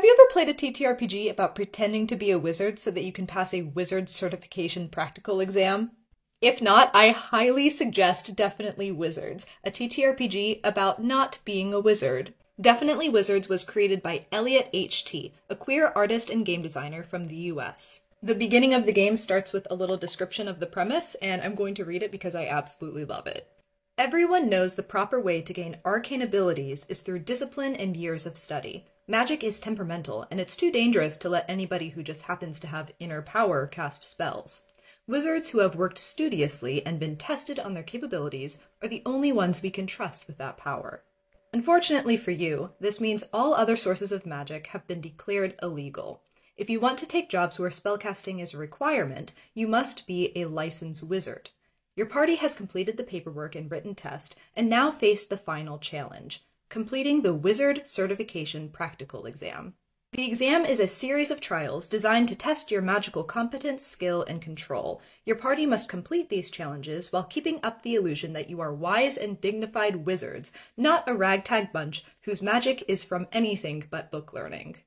Have you ever played a TTRPG about pretending to be a wizard so that you can pass a wizard certification practical exam? If not, I highly suggest Definitely Wizards, a TTRPG about not being a wizard. Definitely Wizards was created by Elliot H.T., a queer artist and game designer from the US. The beginning of the game starts with a little description of the premise, and I'm going to read it because I absolutely love it. Everyone knows the proper way to gain arcane abilities is through discipline and years of study. Magic is temperamental, and it's too dangerous to let anybody who just happens to have inner power cast spells. Wizards who have worked studiously and been tested on their capabilities are the only ones we can trust with that power. Unfortunately for you, this means all other sources of magic have been declared illegal. If you want to take jobs where spellcasting is a requirement, you must be a licensed wizard. Your party has completed the paperwork and written test, and now face the final challenge, completing the Wizard Certification Practical Exam. The exam is a series of trials designed to test your magical competence, skill, and control. Your party must complete these challenges while keeping up the illusion that you are wise and dignified wizards, not a ragtag bunch whose magic is from anything but book learning.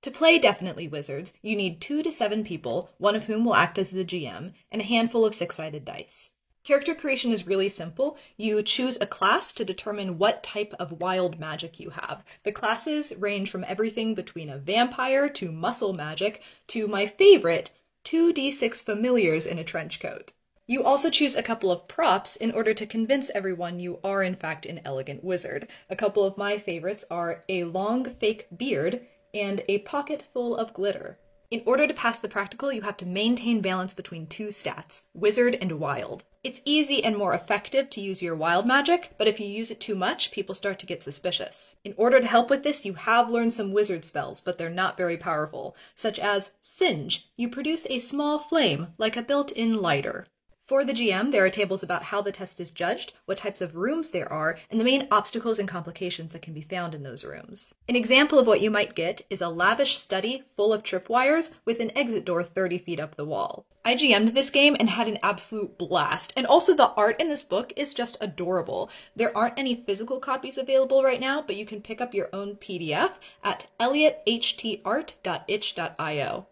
To play Definitely Wizards, you need 2 to 7 people, one of whom will act as the GM, and a handful of 6-sided dice. Character creation is really simple. You choose a class to determine what type of wild magic you have. The classes range from everything between a vampire to muscle magic to my favorite, 2d6 familiars in a trench coat. You also choose a couple of props in order to convince everyone you are in fact an elegant wizard. A couple of my favorites are a long fake beard and a pocket full of glitter. In order to pass the practical, you have to maintain balance between 2 stats, wizard and wild. It's easy and more effective to use your wild magic, but if you use it too much, people start to get suspicious. In order to help with this, you have learned some wizard spells, but they're not very powerful, such as Singe. You produce a small flame, like a built-in lighter. For the GM, there are tables about how the test is judged, what types of rooms there are, and the main obstacles and complications that can be found in those rooms. An example of what you might get is a lavish study full of tripwires with an exit door 30 feet up the wall. I GM'd this game and had an absolute blast, and also the art in this book is just adorable. There aren't any physical copies available right now, but you can pick up your own PDF at elliotthtart.itch.io.